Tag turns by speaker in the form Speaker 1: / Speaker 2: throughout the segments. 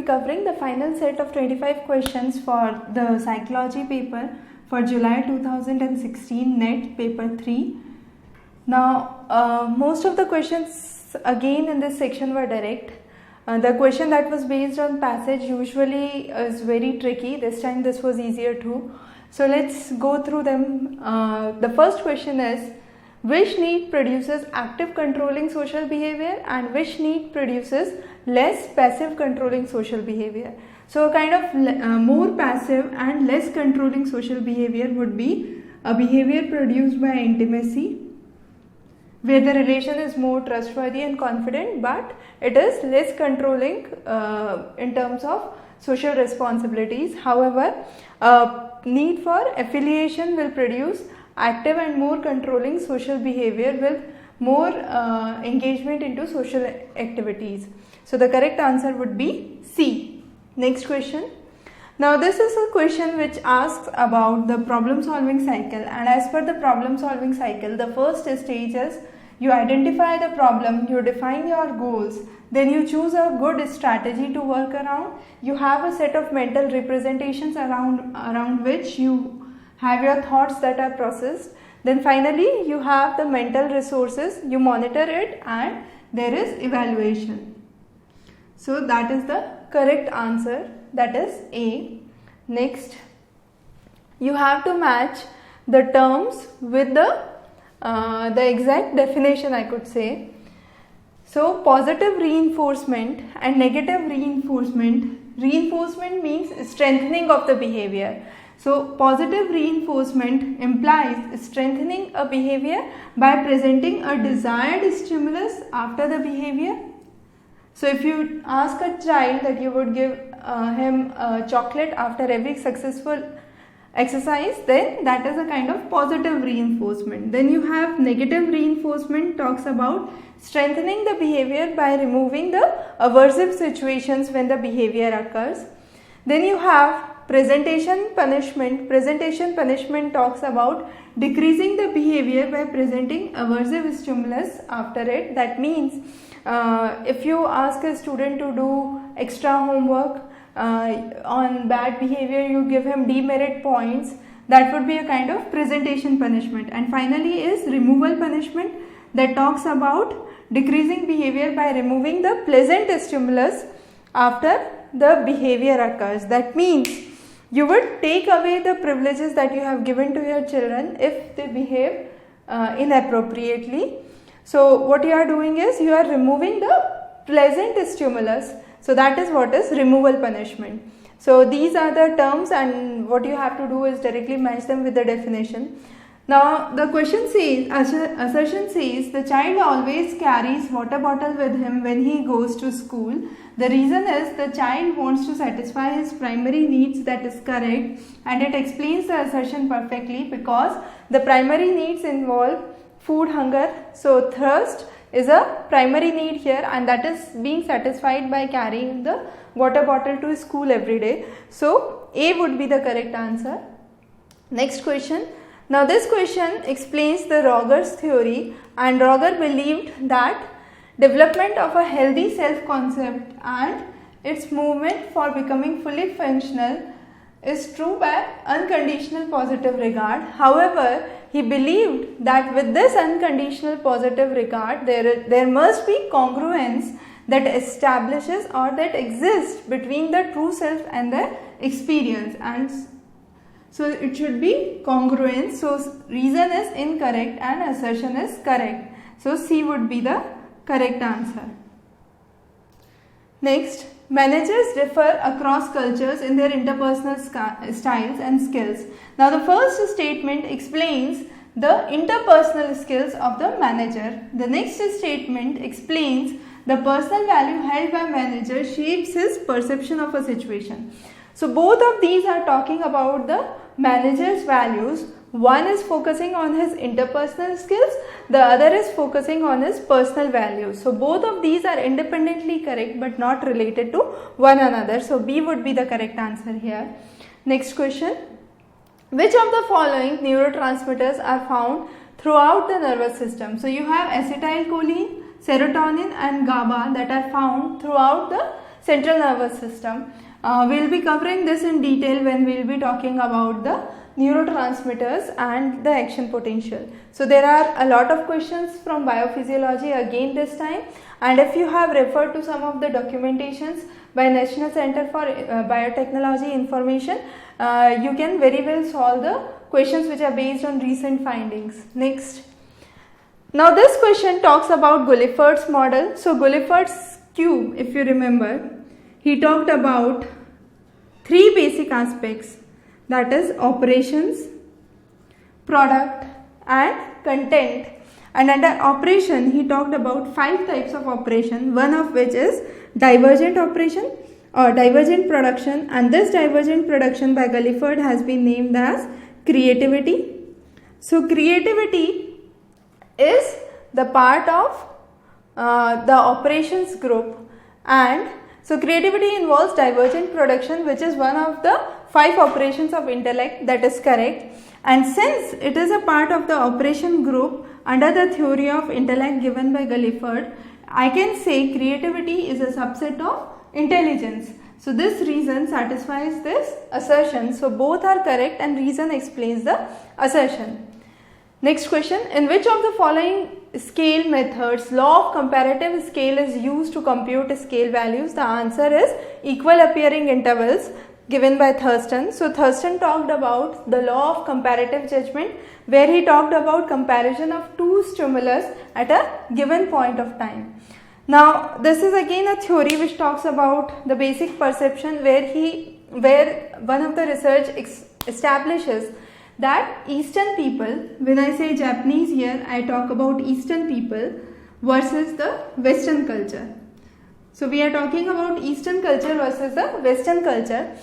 Speaker 1: covering the final set of 25 questions for the psychology paper for July 2016 NET paper 3. Now, most of the questions again in this section were direct. The question that was based on passage usually is very tricky. This time this was easier too. So let's go through them. The first question is, which need produces active controlling social behavior and which need produces less passive controlling social behavior? So a kind of more passive and less controlling social behavior would be a behavior produced by intimacy, where the relation is more trustworthy and confident, but it is less controlling in terms of social responsibilities. However, need for affiliation will produce active and more controlling social behavior with more engagement into social activities. So the correct answer would be C. Next question. Now this is a question which asks about the problem solving cycle, and as per the problem solving cycle, the first stage is you identify the problem, you define your goals, then you choose a good strategy to work around, you have a set of mental representations around which you have your thoughts that are processed, then finally you have the mental resources, you monitor it, and there is evaluation. So that is the correct answer, that is A. Next, you have to match the terms with the exact definition, I could say. So positive reinforcement and negative reinforcement. Reinforcement means strengthening of the behavior. So positive reinforcement implies strengthening a behavior by presenting a desired stimulus after the behavior. So if you ask a child that you would give him a chocolate after every successful exercise, then that is a kind of positive reinforcement. Then you have negative reinforcement, talks about strengthening the behavior by removing the aversive situations when the behavior occurs. Then you have presentation punishment. Presentation punishment talks about decreasing the behavior by presenting aversive stimulus after it. That means if you ask a student to do extra homework on bad behavior, you give him demerit points, that would be a kind of presentation punishment. And finally is removal punishment, that talks about decreasing behavior by removing the pleasant stimulus after the behavior occurs. That means you would take away the privileges that you have given to your children if they behave inappropriately. So what you are doing is you are removing the pleasant stimulus. So that is what is removal punishment. So these are the terms, and what you have to do is directly match them with the definition. Now the question says, assertion says, the child always carries water bottle with him when he goes to school. The reason is the child wants to satisfy his primary needs. That is correct, and it explains the assertion perfectly because the primary needs involve food, hunger. So thirst is a primary need here, and that is being satisfied by carrying the water bottle to school every day. So A would be the correct answer. Next question. Now this question explains the Rogers theory, and Roger believed that development of a healthy self-concept and its movement for becoming fully functional is true by unconditional positive regard. However, he believed that with this unconditional positive regard, there must be congruence that establishes or that exists between the true self and the experience, and so it should be congruence. So reason is incorrect and assertion is correct. So C would be the correct answer. Next, managers differ across cultures in their interpersonal styles and skills. Now the first statement explains the interpersonal skills of the manager. The next statement explains the personal value held by manager shapes his perception of a situation. So both of these are talking about the manager's values. One is focusing on his interpersonal skills, the other is focusing on his personal values. So both of these are independently correct but not related to one another. So B would be the correct answer here. Next question. Which of the following neurotransmitters are found throughout the nervous system? So you have acetylcholine, serotonin and GABA that are found throughout the central nervous system. We'll be covering this in detail when we'll be talking about the neurotransmitters and the action potential. So there are a lot of questions from biophysiology again this time, and if you have referred to some of the documentations by National Center for Biotechnology Information, you can very well solve the questions which are based on recent findings. Next. Now this question talks about Guilford's model. So Guilford's cube, if you remember, he talked about three basic aspects, that is operations, product and content. And under operation he talked about 5 types of operation, one of which is divergent operation or divergent production, and this divergent production by Guilford has been named as creativity. So creativity is the part of the operations group, and so creativity involves divergent production, which is one of the 5 operations of intellect, that is correct. And since it is a part of the operation group under the theory of intellect given by Guilford, I can say creativity is a subset of intelligence. So this reason satisfies this assertion. So both are correct and reason explains the assertion. Next question, in which of the following scale methods law of comparative scale is used to compute scale values? The answer is equal appearing intervals given by Thurston. So Thurston talked about the law of comparative judgment, where he talked about comparison of 2 stimulus at a given point of time. Now this is again a theory which talks about the basic perception, where one of the research establishes that Eastern people, when I say Japanese here, I talk about Eastern people versus the Western culture. So we are talking about Eastern culture versus the Western culture.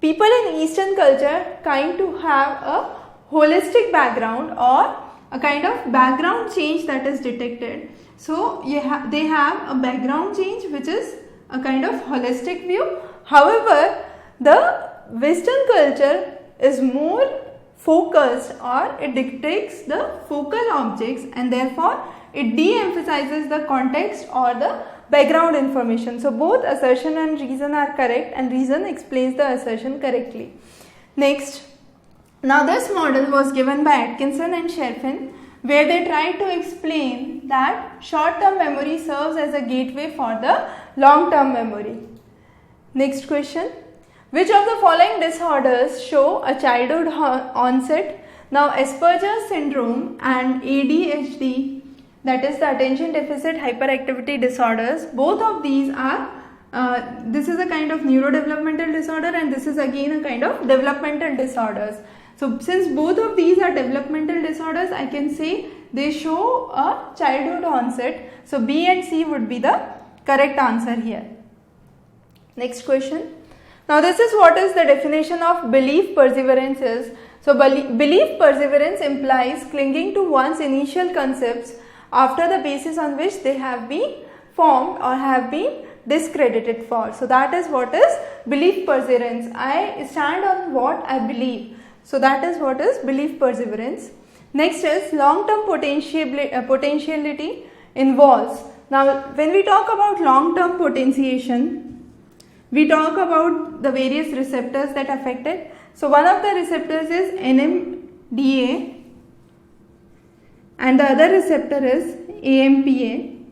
Speaker 1: People in Eastern culture kind to have a holistic background or a kind of background change that is detected. So they have a background change which is a kind of holistic view. However, the Western culture is more focused, or it dictates the focal objects, and therefore it de-emphasizes the context or the background information. So both assertion and reason are correct, and reason explains the assertion correctly. Next, now this model was given by Atkinson and Sherfin, where they tried to explain that short-term memory serves as a gateway for the long-term memory. Next question. Which of the following disorders show a childhood onset? Now Asperger's syndrome and ADHD, that is the attention deficit hyperactivity disorders, both of these are, this is a kind of neurodevelopmental disorder and this is again a kind of developmental disorders. So since both of these are developmental disorders, I can say they show a childhood onset. So B and C would be the correct answer here. Next question. Now this is what is the definition of belief perseverance is. So belief perseverance implies clinging to one's initial concepts after the basis on which they have been formed or have been discredited for. So that is what is belief perseverance. I stand on what I believe. So that is what is belief perseverance. Next is long-term potentiality involves. Now when we talk about long-term potentiation, we talk about the various receptors that affect it. So one of the receptors is NMDA and the other receptor is AMPA.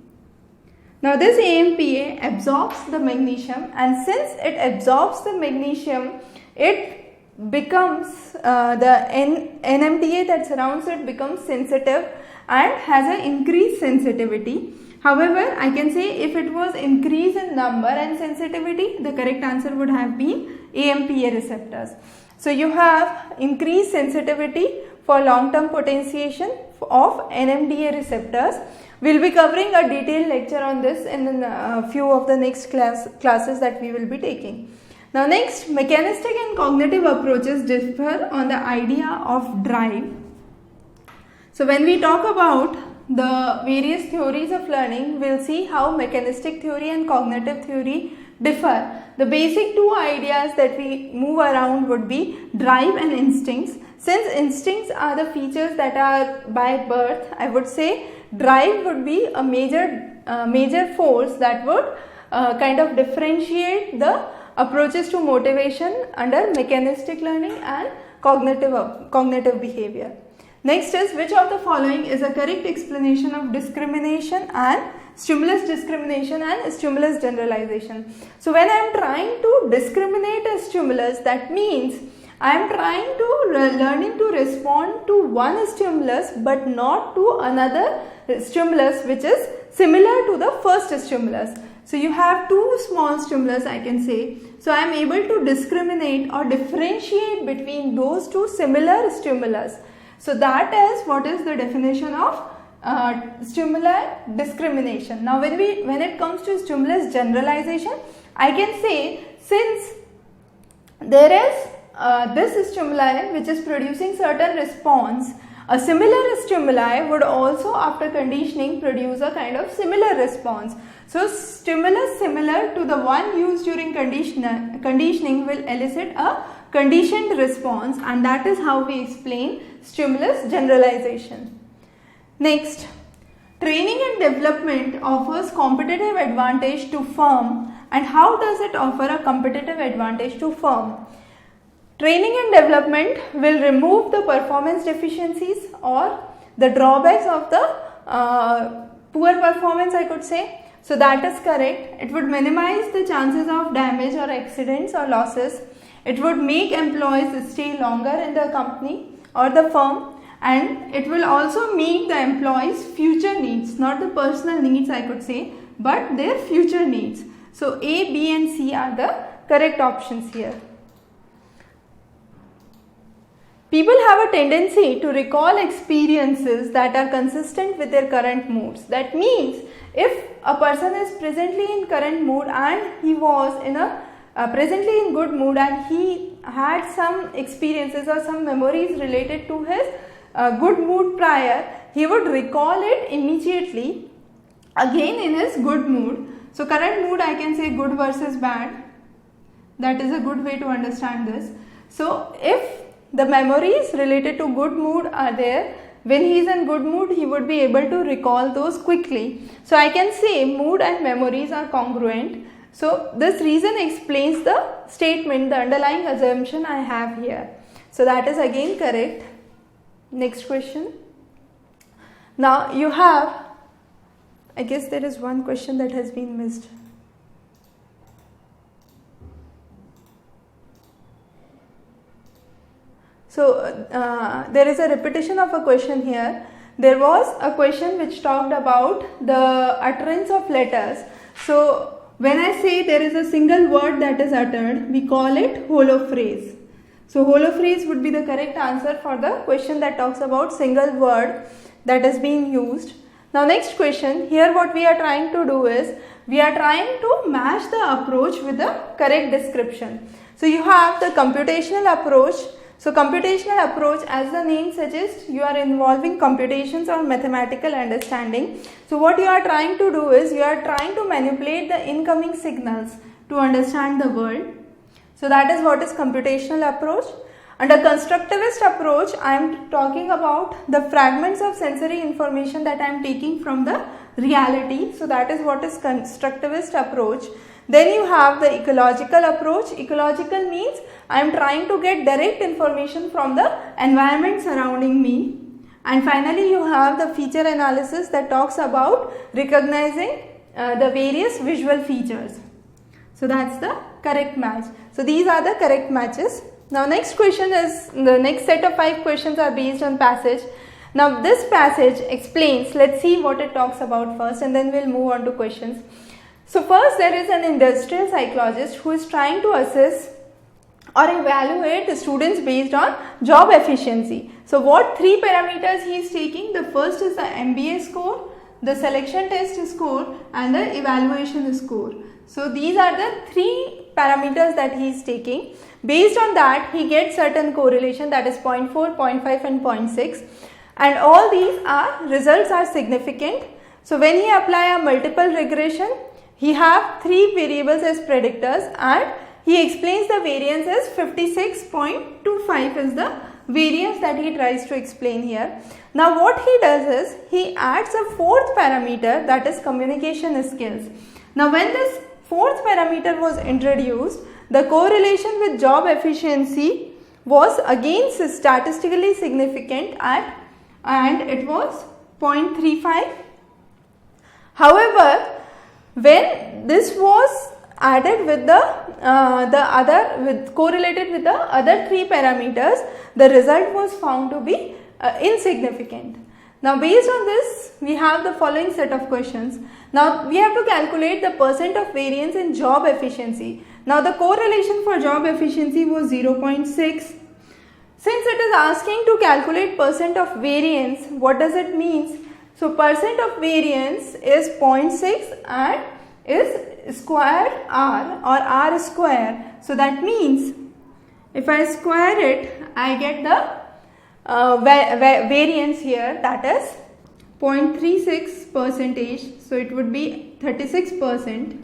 Speaker 1: Now this AMPA absorbs the magnesium, and since it absorbs the magnesium, it becomes the NMDA that surrounds it becomes sensitive and has an increased sensitivity. However, I can say if it was increase in number and sensitivity, the correct answer would have been AMPA receptors. So you have increased sensitivity for long-term potentiation of NMDA receptors. We will be covering a detailed lecture on this in a few of the next classes that we will be taking. Now next, mechanistic and cognitive approaches differ on the idea of drive. So when we talk about the various theories of learning, we will see how mechanistic theory and cognitive theory differ. The basic 2 ideas that we move around would be drive and instincts. Since instincts are the features that are by birth, I would say drive would be a major force that would kind of differentiate the approaches to motivation under mechanistic learning and cognitive behavior. Next is, which of the following is a correct explanation of discrimination and stimulus discrimination and stimulus generalization? So when I am trying to discriminate a stimulus, that means I am trying to learning to respond to one stimulus but not to another stimulus which is similar to the first stimulus. So you have two small stimulus, I can say. So I am able to discriminate or differentiate between those two similar stimulus. So that is what is the definition of stimuli discrimination. Now when it comes to stimulus generalization, I can say, since there is this stimuli which is producing certain response, a similar stimuli would also after conditioning produce a kind of similar response. So stimulus similar to the one used during conditioning will elicit a conditioned response, and that is how we explain stimulus generalization. Next, training and development offers competitive advantage to firm, and how does it offer a competitive advantage to firm? Training and development will remove the performance deficiencies or the drawbacks of the poor performance, I could say. So that is correct. It would minimize the chances of damage or accidents or losses. It would make employees stay longer in the company or the firm, and it will also meet the employees' future needs, not the personal needs I could say, but their future needs. So A, B and C are the correct options here. People have a tendency to recall experiences that are consistent with their current moods. That means if a person is presently in current mood and he was in a presently in good mood and he had some experiences or some memories related to his good mood prior, he would recall it immediately again in his good mood. So current mood, I can say good versus bad. That is a good way to understand this. So if the memories related to good mood are there, when he is in good mood, he would be able to recall those quickly. So I can say mood and memories are congruent. So this reason explains the statement, the underlying assumption I have here. So that is again correct. Next question. Now you have, I guess there is one question that has been missed. So there is a repetition of a question here. There was a question which talked about the utterance of letters. So when I say there is a single word that is uttered, we call it hollow phrase. So hollow phrase would be the correct answer for the question that talks about single word that is being used. Now next question, here what we are trying to do is, we are trying to match the approach with the correct description. So you have the computational approach. So computational approach, as the name suggests, you are involving computations or mathematical understanding. So what you are trying to do is, you are trying to manipulate the incoming signals to understand the world. So that is what is computational approach. Under constructivist approach, I am talking about the fragments of sensory information that I am taking from the reality. So that is what is constructivist approach. Then you have the ecological approach. Ecological means I am trying to get direct information from the environment surrounding me. And finally you have the feature analysis that talks about recognizing the various visual features. So that's the correct match. So these are the correct matches. Now next question is, the next set of 5 questions are based on passage. Now this passage explains, let's see what it talks about first and then we'll move on to questions. So first there is an industrial psychologist who is trying to assess or evaluate students based on job efficiency. So what 3 parameters he is taking? The first is the MBA score, the selection test score and the evaluation score. So these are the 3 parameters that he is taking. Based on that he gets certain correlation, that is 0.4, 0.5 and 0.6, and all these results are significant. So when he apply a multiple regression, he have 3 variables as predictors and he explains the variance as 56.25 is the variance that he tries to explain here. Now what he does is, he adds a 4th parameter, that is communication skills. Now when this fourth parameter was introduced, the correlation with job efficiency was again statistically significant and it was 0.35. However, when this was added with correlated with the other three parameters, the result was found to be insignificant. Now based on this, we have the following set of questions. Now we have to calculate the percent of variance in job efficiency. Now the correlation for job efficiency was 0.6. Since it is asking to calculate percent of variance, what does it mean? So percent of variance is 0.6 and is square r or r square. So that means if I square it, I get the variance here, that is 0.36 percentage. So it would be 36%.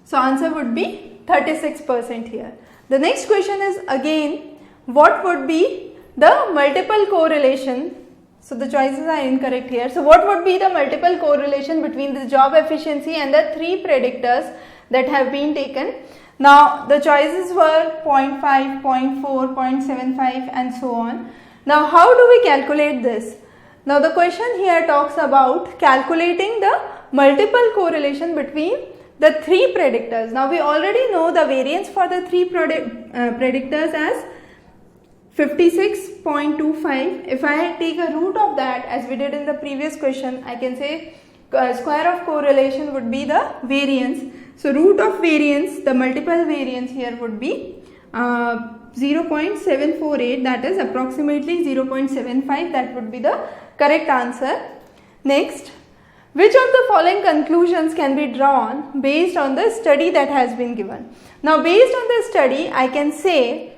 Speaker 1: So answer would be 36% here. The next question is again, what would be the multiple correlation? So the choices are incorrect here. So what would be the multiple correlation between the job efficiency and the three predictors that have been taken? Now the choices were 0.5, 0.4, 0.75 and so on. Now how do we calculate this? Now the question here talks about calculating the multiple correlation between the three predictors. Now we already know the variance for the three predictors as 56.25. If I take a root of that, as we did in the previous question, I can say square of correlation would be the variance. So root of variance, the multiple variance here would be 0.748, that is approximately 0.75. That would be the correct answer. Next, which of the following conclusions can be drawn based on the study that has been given? Now based on this study, I can say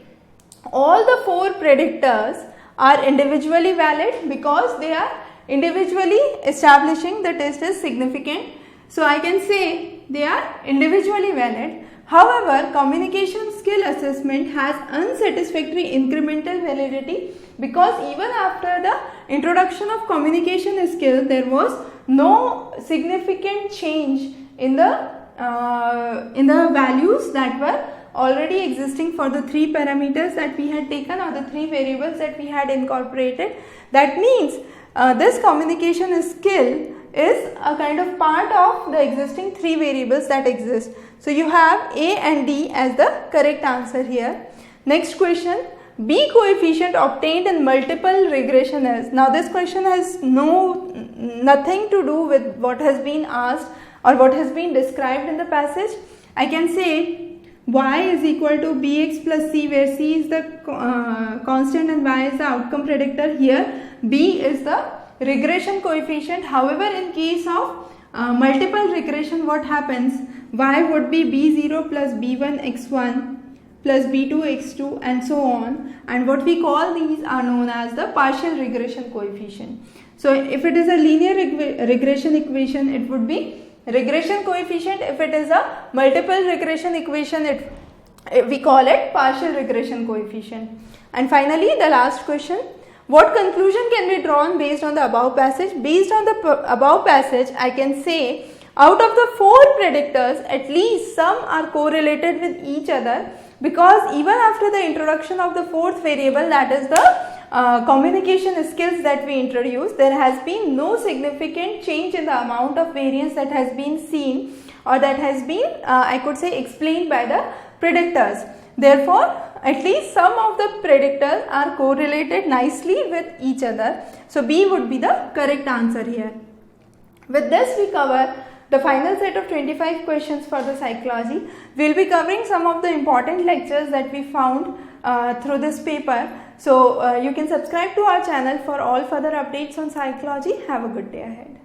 Speaker 1: all the four predictors are individually valid because they are individually establishing the test is significant. So I can say they are individually valid. However, communication skill assessment has unsatisfactory incremental validity because even after the introduction of communication skill, there was no significant change in the values that were already existing for the three parameters that we had taken or the three variables that we had incorporated. That means this communication skill is a kind of part of the existing three variables that exist. So you have A and D as the correct answer here. Next question, B coefficient obtained in multiple regression is. Now this question has nothing to do with what has been asked or what has been described in the passage. I can say y is equal to bx plus c, where c is the constant and y is the outcome predictor. Here b is the regression coefficient. However, in case of multiple regression, what happens? Y would be b0 plus b1 x1 plus b2 x2 and so on, and what we call these are known as the partial regression coefficient. So if it is a linear regression equation, it would be regression coefficient. If it is a multiple regression equation, we call it partial regression coefficient. And finally, the last question, what conclusion can be drawn based on the above passage? Based on the above passage, I can say out of the four predictors, at least some are correlated with each other, because even after the introduction of the fourth variable, that is the communication skills that we introduced, there has been no significant change in the amount of variance that has been seen or that has been I could say explained by the predictors. Therefore, at least some of the predictors are correlated nicely with each other. So B would be the correct answer here. With this, we cover the final set of 25 questions for the psychology. We will be covering some of the important lectures that we found through this paper. So you can subscribe to our channel for all further updates on psychology. Have a good day ahead.